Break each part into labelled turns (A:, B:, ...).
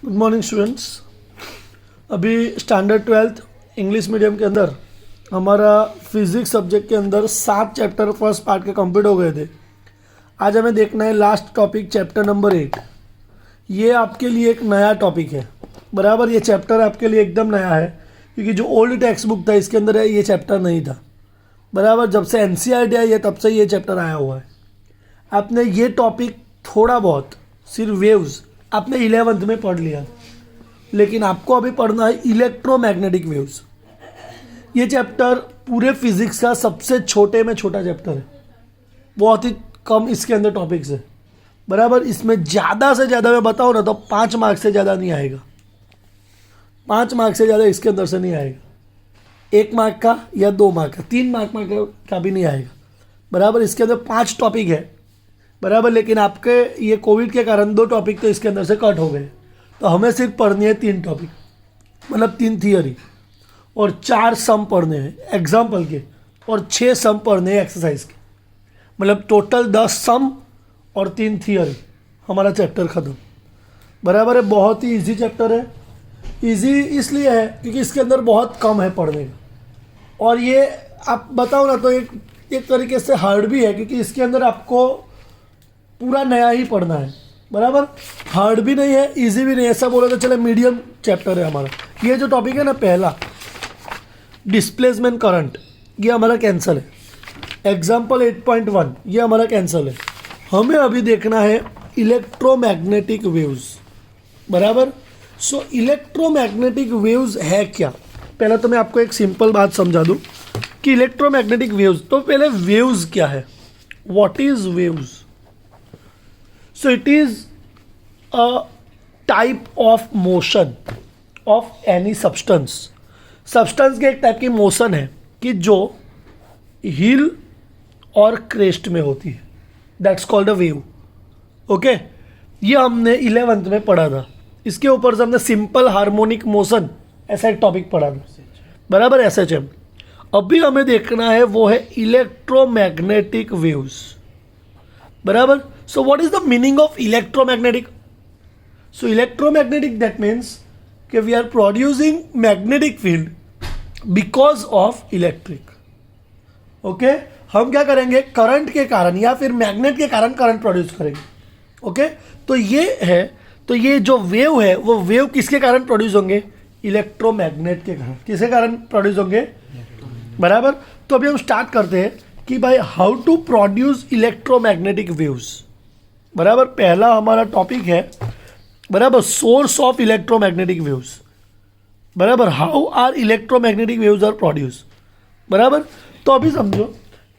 A: Good morning students. अभी standard 12th English medium के अंदर हमारा फिजिक्स सब्जेक्ट के अंदर 7 चैप्टर फर्स्ट पार्ट के कंप्लीट हो गए थे। आज हमें देखना है लास्ट टॉपिक चैप्टर नंबर 8। ये आपके लिए एक नया टॉपिक है, बराबर। ये चैप्टर आपके लिए एकदम नया है क्योंकि जो ओल्ड टेक्स्ट बुक था इसके अंदर ये चैप्टर नहीं था, बराबर। जब से NCERT आई है तब से ये चैप्टर आया हुआ है। आपने ये टॉपिक थोड़ा बहुत सिर्फ वेव्स आपने 11th में पढ़ लिया, लेकिन आपको अभी पढ़ना है इलेक्ट्रोमैग्नेटिक वेव्स। ये चैप्टर पूरे फिजिक्स का सबसे छोटे में छोटा चैप्टर है, बहुत ही कम इसके अंदर टॉपिक्स है, बराबर। इसमें ज़्यादा से ज़्यादा मैं बताऊँ ना तो 5 मार्क्स से ज़्यादा नहीं आएगा, 5 मार्क्स से ज़्यादा इसके अंदर से नहीं आएगा। 1 मार्क का या 2 मार्क का, 3 मार्क का भी नहीं आएगा, बराबर। इसके अंदर 5 टॉपिक है, बराबर। लेकिन आपके ये कोविड के कारण 2 टॉपिक तो इसके अंदर से कट हो गए, तो हमें सिर्फ पढ़नी है 3 टॉपिक, मतलब 3 थियोरी और 4 सम पढ़ने हैं एग्जाम्पल के, और 6 सम पढ़ने हैं एक्सरसाइज के, मतलब टोटल 10 सम और 3 थियोरी। हमारा चैप्टर ख़त्म, बराबर है। बहुत ही इजी चैप्टर है। इजी इसलिए है क्योंकि इसके अंदर बहुत कम है पढ़ने का, और ये आप बताओ ना तो एक तरीके से हार्ड भी है क्योंकि इसके अंदर आपको पूरा नया ही पढ़ना है, बराबर। हार्ड भी नहीं है, इजी भी नहीं है, ऐसा बोले तो चले मीडियम चैप्टर है हमारा। ये जो टॉपिक है ना पहला, डिस्प्लेसमेंट करंट, ये हमारा कैंसल है। एग्जाम्पल 8.1 ये हमारा कैंसल है। हमें अभी देखना है इलेक्ट्रोमैग्नेटिक वेव्स, बराबर। सो इलेक्ट्रोमैग्नेटिक वेव्स है क्या? पहले तो मैं आपको एक सिंपल बात समझा दूं कि इलेक्ट्रोमैग्नेटिक वेव्स, तो पहले वेव्स क्या है, what is waves? So it is a type of motion of any substance. Substance के एक टाइप की मोशन है कि जो हिल और क्रेस्ट में होती है, that's called a wave. Okay, ये हमने 11th में पढ़ा था। इसके ऊपर से हमने सिंपल हार्मोनिक मोशन ऐसा एक टॉपिक पढ़ा था, बराबर, SHM। अभी हमें देखना है वो है इलेक्ट्रोमैग्नेटिक वेव्स, बराबर। So what is the meaning of electromagnetic? So electromagnetic, that means कि we are producing magnetic field because of electric. Okay? हम क्या करेंगे, करंट के कारण या फिर मैग्नेट के कारण करंट प्रोड्यूस करेंगे। ओके, तो ये है, तो ये जो वेव है वो वेव किसके कारण प्रोड्यूस होंगे? इलेक्ट्रोमैग्नेट के कारण। किसके कारण प्रोड्यूस होंगे? बराबर। तो अभी हम स्टार्ट करते हैं कि भाई how to produce electromagnetic waves, बराबर। पहला हमारा टॉपिक है, बराबर, सोर्स ऑफ इलेक्ट्रोमैग्नेटिक वेव्स, बराबर। How are electromagnetic waves are produce, बराबर। तो अभी समझो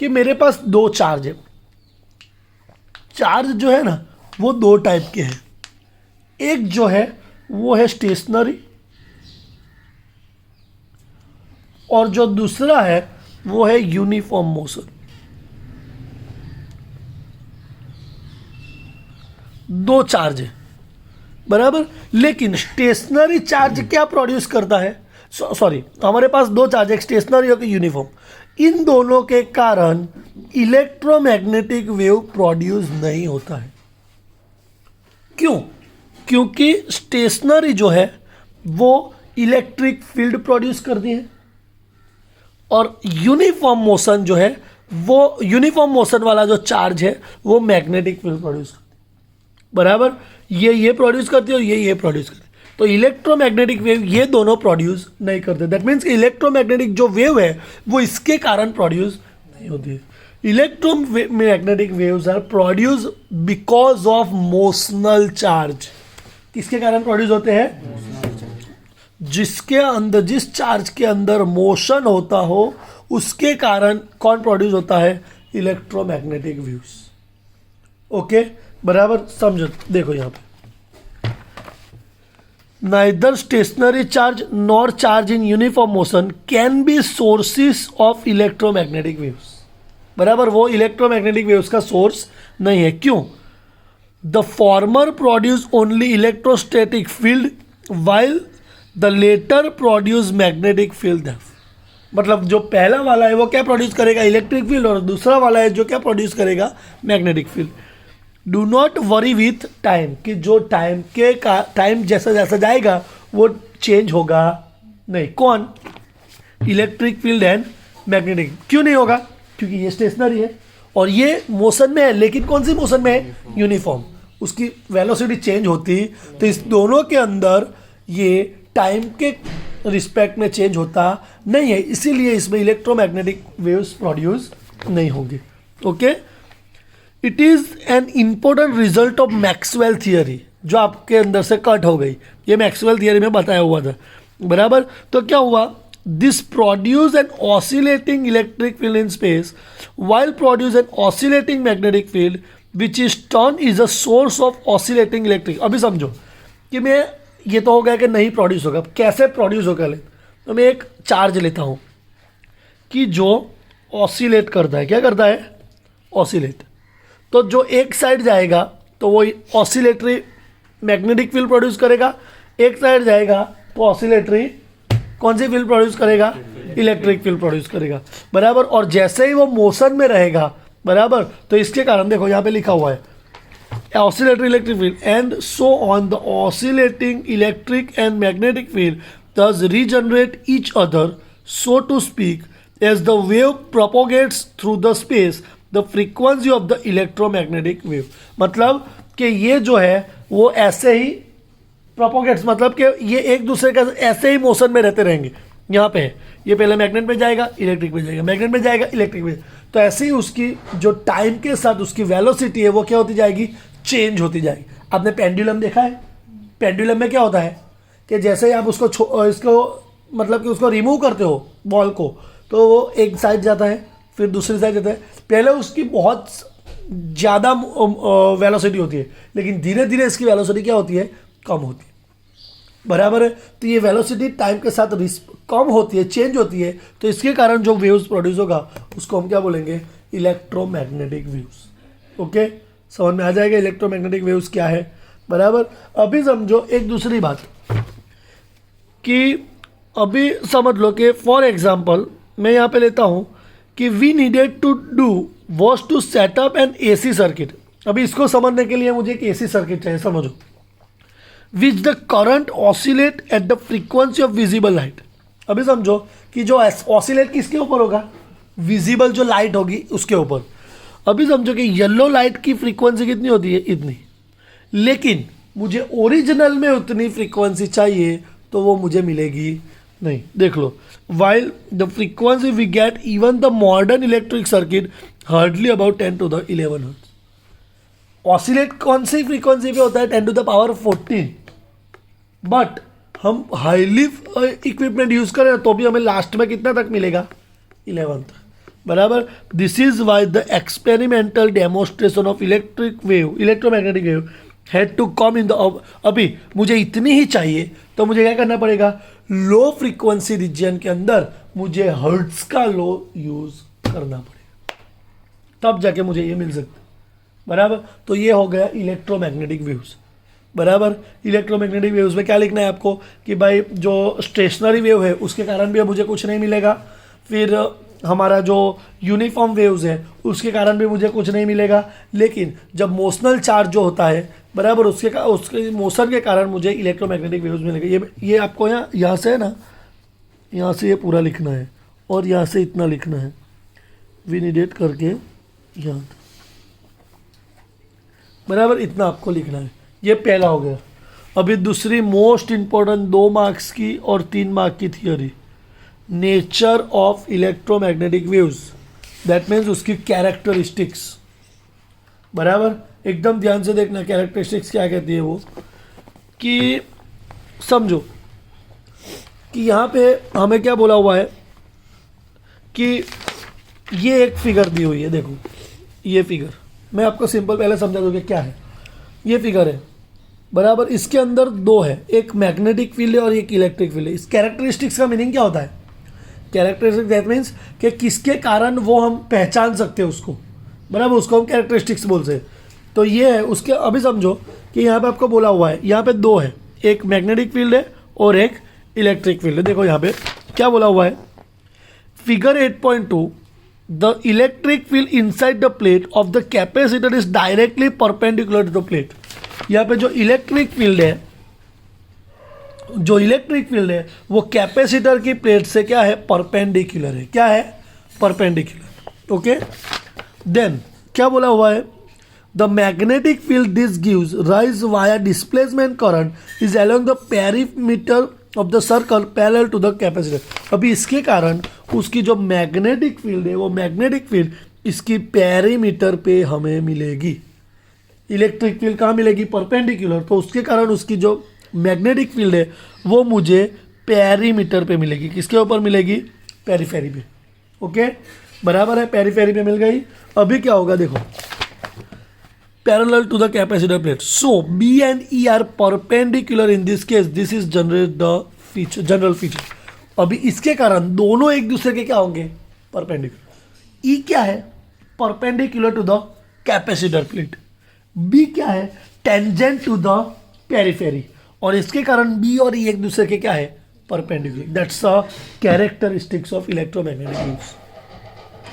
A: कि मेरे पास 2 चार्ज है। चार्ज जो है ना वो 2 टाइप के हैं। एक जो है वो है स्टेशनरी, और जो दूसरा है वो है यूनिफॉर्म मोशन। 2 चार्ज है, बराबर। लेकिन स्टेशनरी चार्ज क्या प्रोड्यूस करता है? सॉरी, हमारे पास 2 चार्ज, एक स्टेशनरी और यूनिफॉर्म। इन दोनों के कारण इलेक्ट्रोमैग्नेटिक वेव प्रोड्यूस नहीं होता है। क्यों? क्योंकि स्टेशनरी जो है वो इलेक्ट्रिक फील्ड प्रोड्यूस करती है, और यूनिफॉर्म मोशन जो है वो, यूनिफॉर्म मोशन वाला जो चार्ज है वो मैग्नेटिक फील्ड प्रोड्यूस करती है, बराबर। ये प्रोड्यूस करती है और ये प्रोड्यूस करती है। तो इलेक्ट्रोमैग्नेटिक वेव ये दोनों प्रोड्यूस नहीं करते। दैट मीन्स इलेक्ट्रोमैग्नेटिक जो वेव है वो इसके कारण प्रोड्यूस नहीं होती है। Electromagnetic waves are produce because of motional charge. किसके कारण प्रोड्यूस होते हैं? जिसके अंदर, जिस चार्ज के अंदर मोशन होता हो उसके कारण कौन प्रोड्यूस होता है? Electromagnetic waves. ओके, बराबर, समझो। देखो यहाँ पे, neither stationary charge nor charge in uniform motion can be sources of electromagnetic waves, बराबर। वो इलेक्ट्रोमैग्नेटिक वेव्स का सोर्स नहीं है। क्यों? The former produce only electrostatic field while the latter produce magnetic field. मतलब जो पहला वाला है वो क्या प्रोड्यूस करेगा? इलेक्ट्रिक फील्ड, और दूसरा वाला है जो क्या प्रोड्यूस करेगा? Magnetic field. Do not worry with time, कि जो टाइम जैसा जैसा जाएगा वो चेंज होगा नहीं। कौन? Electric field and magnetic. क्यों नहीं होगा? क्योंकि ये स्टेशनरी है और ये मोशन में है, लेकिन कौन सी मोशन में है? यूनिफॉर्म। उसकी वेलोसिटी चेंज होती तो इस दोनों के अंदर ये टाइम के रिस्पेक्ट में चेंज होता नहीं है, इसीलिए इसमें इलेक्ट्रोमैग्नेटिक वेव्स प्रोड्यूस नहीं होंगे। Okay, it is an important result of Maxwell theory, जो आपके अंदर से कट हो गई। ये मैक्सवेल थियरी में बताया हुआ था, बराबर। तो क्या हुआ? This produce an oscillating electric field in space while produce an oscillating magnetic field which is turn is a source of oscillating electric. अभी समझो कि मैं, ये तो हो गया कि नहीं प्रोड्यूस होगा, कैसे प्रोड्यूस होगा? तो मैं एक चार्ज लेता हूँ कि जो ऑसिलेट करता है। क्या करता है? ऑसिलेट। तो जो एक साइड जाएगा तो वो ऑसिलेटरी मैग्नेटिक फील्ड प्रोड्यूस करेगा, एक साइड जाएगा तो ऑसिलेटरी कौन सी फील्ड प्रोड्यूस करेगा? इलेक्ट्रिक फील्ड प्रोड्यूस करेगा, बराबर। और जैसे ही वो मोशन में रहेगा, बराबर, तो इसके कारण देखो यहाँ पे लिखा हुआ है oscillatory electric field, and so on the oscillating electric and magnetic field thus regenerate each other, so to speak, as the wave propagates through the space the frequency of the electromagnetic wave। मतलब कि ये जो है वो ऐसे ही propagates, मतलब कि ये एक दूसरे का ऐसे ही मोशन में रहते रहेंगे। यहाँ पे ये पहले मैग्नेट में जाएगा, इलेक्ट्रिक में जाएगा, मैग्नेट में जाएगा, इलेक्ट्रिक में, तो ऐसे ही उसकी जो टाइम के साथ उसकी वेलोसिटी है वो क्या होती जाएगी? चेंज होती जाएगी। आपने पेंडुलम देखा है? पेंडुलम में क्या होता है कि जैसे ही आप इसको मतलब कि उसको रिमूव करते हो बॉल को, तो वो एक साइड जाता है फिर दूसरी साइड जाता है। पहले उसकी बहुत ज़्यादा वेलोसिटी होती है, लेकिन धीरे धीरे इसकी वेलोसिटी क्या होती है? कम होती है, बराबर है। तो ये वेलोसिटी टाइम के साथ कम होती है, चेंज होती है, तो इसके कारण जो वेव्स प्रोड्यूस होगा उसको हम क्या बोलेंगे? Electromagnetic waves. ओके, समझ में आ जाएगा इलेक्ट्रोमैग्नेटिक वेव्स क्या है, बराबर। अभी समझो एक दूसरी बात कि अभी समझ लो कि फॉर एग्जांपल मैं यहाँ पे लेता हूँ कि we needed to do was to set up an AC circuit. अभी इसको समझने के लिए मुझे एक एसी सर्किट चाहिए, समझो, which the current oscillate at the frequency of visible light. अभी समझो कि जो ऑसिलेट किसके ऊपर होगा? विजिबल जो लाइट होगी उसके ऊपर। अभी समझो कि येलो लाइट की फ्रीक्वेंसी कितनी होती है? इतनी, लेकिन मुझे ओरिजिनल में उतनी फ्रीक्वेंसी चाहिए तो वो मुझे मिलेगी नहीं। देख लो, while the frequency we get even the modern electric circuit hardly about 10 to the 11 hertz. Oscillate कौन सी फ्रीक्वेंसी पे होता है? 10 to the power 14। बट हम हाईली इक्विपमेंट यूज करें तो भी हमें लास्ट में कितना तक मिलेगा? 11 तक, बराबर। This is why the experimental demonstration of electromagnetic wave had to come in the. अभी मुझे इतनी ही चाहिए तो मुझे क्या करना पड़ेगा? लो फ्रीक्वेंसी रीजन के अंदर मुझे हर्ट्ज का लो यूज करना पड़ेगा, तब जाके मुझे ये मिल सकता है, बराबर। तो ये हो गया इलेक्ट्रोमैग्नेटिक वेव्स, बराबर। इलेक्ट्रोमैग्नेटिक वेव्स में क्या लिखना है आपको कि भाई जो स्टेशनरी वेव है उसके कारण भी मुझे कुछ नहीं मिलेगा, फिर हमारा जो यूनिफॉर्म वेव्स है उसके कारण भी मुझे कुछ नहीं मिलेगा, लेकिन जब मोशनल चार्ज जो होता है, बराबर, उसके मोशन के कारण मुझे इलेक्ट्रोमैग्नेटिक वेव्स मिलेंगे। ये आपको यहाँ से है ना, यहाँ से ये पूरा लिखना है और यहाँ से इतना लिखना है, वी नीडेड करके यहाँ, बराबर, इतना आपको लिखना है। ये पहला हो गया। अभी दूसरी मोस्ट इंपॉर्टेंट 2 मार्क्स की और 3 मार्क की theory, nature of electromagnetic waves, that means उसकी कैरेक्टरिस्टिक्स, बराबर। एकदम ध्यान से देखना कैरेक्टरिस्टिक्स क्या कहती है वो, कि समझो कि यहाँ पे हमें क्या बोला हुआ है कि ये एक फिगर दी हुई है। देखो ये फिगर मैं आपको सिंपल पहले समझा दूँ कि क्या है। ये फिगर है, बराबर, इसके अंदर 2 है, एक मैग्नेटिक फील्ड है और एक इलेक्ट्रिक फील्ड है। इस कैरेक्टरिस्टिक्स का मीनिंग क्या होता है? कैरेक्टरिस्टिक्स दैट मीन्स कि किसके कारण वो हम पहचान सकते हैं उसको, बराबर, उसको हम कैरेक्टरिस्टिक्स बोलते हैं। तो ये है उसके। अभी समझो कि यहाँ पे आपको बोला हुआ है, यहाँ पे 2 है, एक मैग्नेटिक फील्ड है और एक इलेक्ट्रिक फील्ड है। देखो यहाँ पे क्या बोला हुआ है, figure 8.2 the electric field inside the plate of the capacitor is directly perpendicular to the plate. यहाँ पे जो इलेक्ट्रिक फील्ड है वो कैपेसिटर की प्लेट से क्या है, परपेंडिकुलर है। क्या है, परपेंडिकुलर। ओके, देन क्या बोला हुआ है, the magnetic field this gives rise via displacement current is along the perimeter of the circle parallel to the capacitor. अभी इसके कारण उसकी जो मैग्नेटिक फील्ड है वो मैग्नेटिक फील्ड इसकी पेरीमीटर पे हमें मिलेगी। इलेक्ट्रिक फील्ड कहाँ मिलेगी, परपेंडिकुलर, तो उसके कारण उसकी जो मैग्नेटिक फील्ड है वो मुझे पेरीमीटर पे मिलेगी। किसके ऊपर मिलेगी, पेरीफेरी पे। ओके, बराबर है, पेरीफेरी पे मिल गई। अभी क्या होगा देखो, parallel to the capacitor plate, so B and E are perpendicular in this case, this is general feature. अभी इसके कारण दोनों एक दूसरे के क्या होंगे, परपेंडिकुलर। ई क्या है, perpendicular to the capacitor plate, B क्या है, टेंजेंट टू द पेरीफेरी, और इसके कारण बी और ई एक दूसरे के क्या है, perpendicular. That's a characteristics of electromagnetic waves.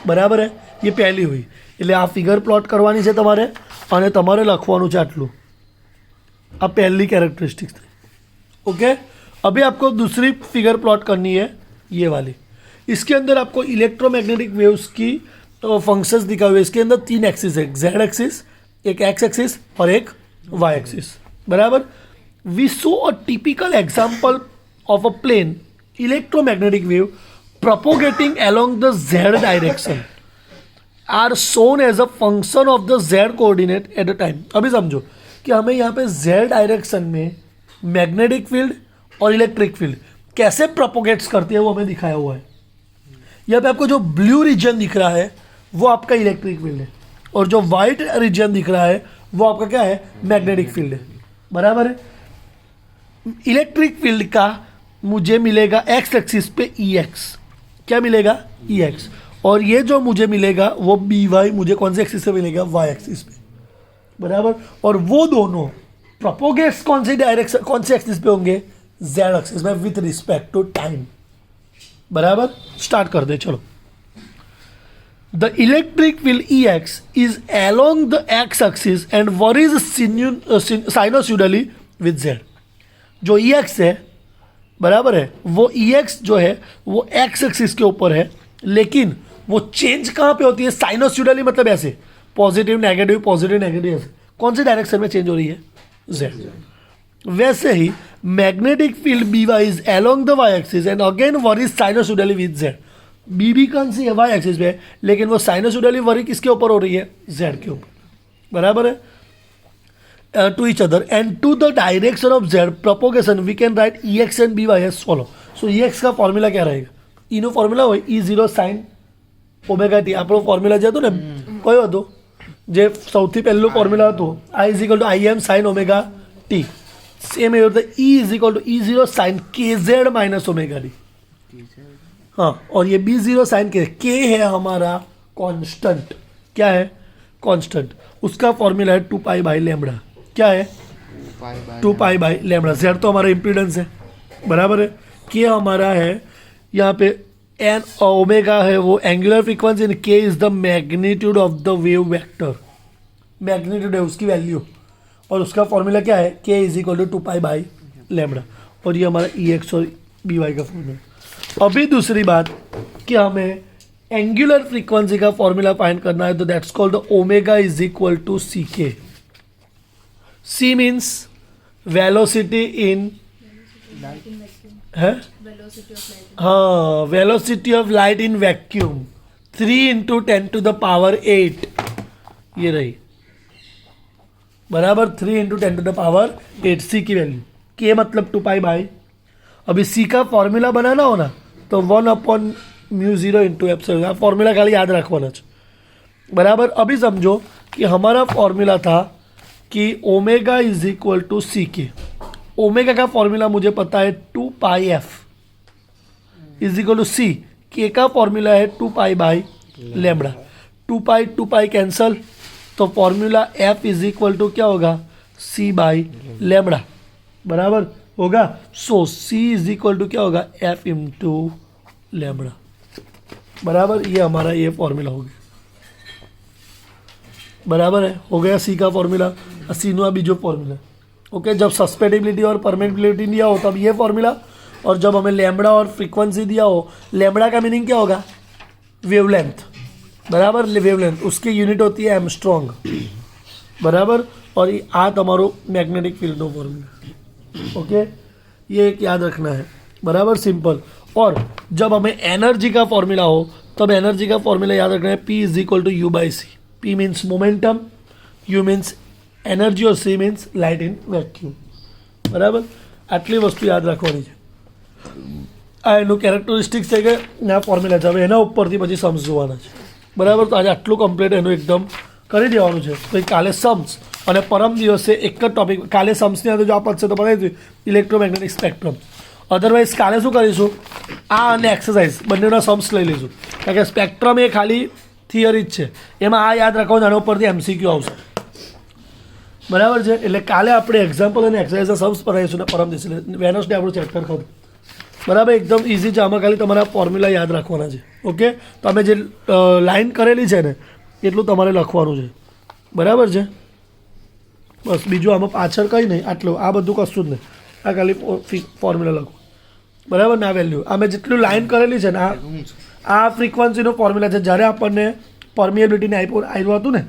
A: બરાબર है, ये पहली हुई। એટલે આ ફિગર પ્લોટ કરવાની છે તમારે અને તમારે લખવાનું છે આટલું। આ पहली कैरेक्टरिस्टिक्स थी। ओके, अभी आपको दूसरी फिगर प्लॉट करनी है, ये वाली। इसके अंदर आपको इलेक्ट्रोमैग्नेटिक वेव्स की फंक्शंस दिखाए हुए। इसके अंदर 3 एक्सिस है, जेड एक्सिस, एक एक्स एक्सिस और एक वाई एक्सिस। बराबर, we show a typical example of a plane electromagnetic wave propagating along the z direction are shown as a function of the z coordinate at a time। अभी समझो कि हमें यहाँ पे z direction में magnetic field और electric field कैसे propagates करती है वो हमें दिखाया हुआ है। यहाँ पे आपको जो ब्लू रीजन दिख रहा है वो आपका इलेक्ट्रिक फील्ड है, और जो वाइट रीजन दिख रहा है वो आपका क्या है, मैग्नेटिक फील्ड है। बराबर है, इलेक्ट्रिक फील्ड का मुझे मिलेगा एक्स एक्सिस पे ई एक्स, क्या मिलेगा, ई एक्स, और ये जो मुझे मिलेगा वो बी वाई मुझे कौन से एक्सिस पे मिलेगा, वाई एक्सिस पे। बराबर, और वो दोनों प्रोपोगेट्स कौन से डायरेक्शन, कौन से एक्सिस पे होंगे, जेड एक्सिस में, विथ रिस्पेक्ट टू टाइम। बराबर, स्टार्ट कर दे, चलो। The electric field E X is along the X axis and varies sinusoidally with Z. जो ई एक्स है, बराबर है, वो ई एक्स जो है वो एक्स एक्सिस के ऊपर है, लेकिन वो चेंज कहाँ पे होती है, साइनोसॉइडली, मतलब ऐसे पॉजिटिव नेगेटिव ऐसे। कौन से डायरेक्शन में चेंज हो रही है, जेड। वैसे ही magnetic field B Y is along the Y axis and again vary sinusoidally with Z. B भी कौन सी है, वाई एक्सिस पे, लेकिन वो साइनोसॉइडली वरी किसके ऊपर हो रही है, जेड के ऊपर। बराबर है, to each other and to the direction of z propagation we can write ex and by as follow। so ex का फॉर्म्युला क्या रहेगा, એનો ફોર્મ્યુલા હોય E0 sin ઓમેગા ટી। આપણો ફોર્મ્યુલા જે હતો ને કયો હતો, જે સૌથી પહેલું ફોર્મ્યુલા હતો, I = Im sin omega t, same એવું होता है E = E0 sin kz minus omega t. हाँ, और ये B0 sin k है हमारा कांस्टेंट। क्या है, कांस्टेंट। उसका फॉर्म्यूला है 2π/λ। क्या है, 2π/λ। जेड तो हमारा इम्पीडेंस है, बराबर है। के हमारा है यहाँ पे एन, ओमेगा है वो एंगुलर फ्रीक्वेंसी, एंड के is the magnitude of the wave vector. Magnitude है उसकी वैल्यू, और उसका फॉर्मूला क्या है, के = 2π/λ। और ये हमारा ई एक्स और बी वाई का फॉर्मूला। अभी दूसरी बात कि हमें एंगुलर फ्रीक्वेंसी का फॉर्मूला फाइंड करना है, तो that's called omega = CK। C means velocity in है, हाँ, velocity of light in vacuum, 3 × 10⁸ ये रही। बराबर, 3 × 10⁸ C की वैल्यू। K मतलब 2π/। अभी C का फॉर्मूला बनाना हो ना, तो 1/μ0 × एप्सिलॉन। फॉर्मूला खाली याद रखवाना है। बराबर, अभी समझो कि हमारा फॉर्मूला था कि ओमेगा = CK। ओमेगा का फॉर्मूला मुझे पता है 2πf = C। के का फॉर्मूला है 2π/λ। 2π कैंसल, तो फॉर्मूला F = क्या होगा, C/λ। बराबर होगा। सो C = क्या होगा, F × λ। बराबर, ये हमारा ये फॉर्मूला हो गया, बराबर है, हो गया सी का फॉर्मूला, सी नो बीजो फॉर्मूला। ओके, जब सस्पेटिबिलिटी और परमिटिबिलिटी दिया हो तब ये फॉर्मूला, और जब हमें लैम्बडा और फ्रीक्वेंसी दिया हो, लैम्बडा का मीनिंग क्या होगा, वेवलेंथ, बराबर, वेवलेंथ, उसकी यूनिट होती है एमस्ट्रॉन्ग, बराबर, और आ तमारो मैग्नेटिक फील्डનો फॉर्मूला। ओके, ये एक याद रखना है, बराबर, सिंपल। और जब हमें एनर्जी का फॉर्मूला हो तब एनर्जी का फॉर्मूला याद रखना है, P is equal to U by C. P means momentum, U means energy और C means light in vacuum, બરાબર, આટલી વસ્તુ યાદ રાખવાની છે। આ એનું કેરેક્ટરિસ્ટિક્સ છે કે આ ફોર્મ્યુલા છે, હવે એના ઉપરથી પછી સમ્સ જોવાના છે, બરાબર। તો આજે આટલું કમ્પ્લીટ એનું એકદમ કરી દેવાનું છે। તો કાલે સમ્સ અને પરમ દિવસે એક જ ટોપિક, કાલે સમ્સની અંદર જો આ પદશે તો બનાવીશું ઇલેક્ટ્રોમેગ્નેટિક સ્પેક્ટ્રમ, અધરવાઇઝ કાલે શું કરીશું, આ અને એક્સરસાઇઝ બંનેના સમ્સ લઈ લઈશું, કારણ કે સ્પેક્ટ્રમ એ ખાલી થિયરી જ છે, એમાં આ યાદ રાખવાનું, આના ઉપરથી MCQ આવશે, બરાબર છે। એટલે કાલે આપણે એક્ઝામ્પલ અને એક્સરસાઇઝના સમ્સ બનાવીશું ને પરમ દિવસે વેનસડે આપણું ચેપ્ટર ખરું, બરાબર, એકદમ ઇઝી છે, આમાં ખાલી તમારા ફોર્મ્યુલા યાદ રાખવાના છે। ઓકે, તમે જે લાઈન કરેલી છે ને એટલું તમારે લખવાનું છે, બરાબર છે, બસ, બીજું આમાં પાછળ કંઈ નહીં, આટલું, આ બધું કશું જ નહીં, આ ખાલી ફોર્મ્યુલા લખો, બરાબર, ના વેલ્યુ, અમે જેટલું લાઈન કરેલી છે ને આ ફ્રીક્વન્સીનો ફોર્મ્યુલા છે, જ્યારે આપણને પરમિએબિલિટીને આવ્યું હતું ને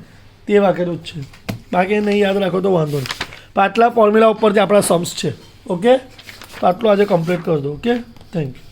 A: તે વાકેલું જ છે, બાકી નહીં યાદ રાખો તો વાંધો નહીં। પણ આટલા ફોર્મ્યુલા ઉપરથી આપણા સમ્સ છે। ઓકે, તો આટલું આજે કમ્પ્લીટ કરી દો। Okay, thank you.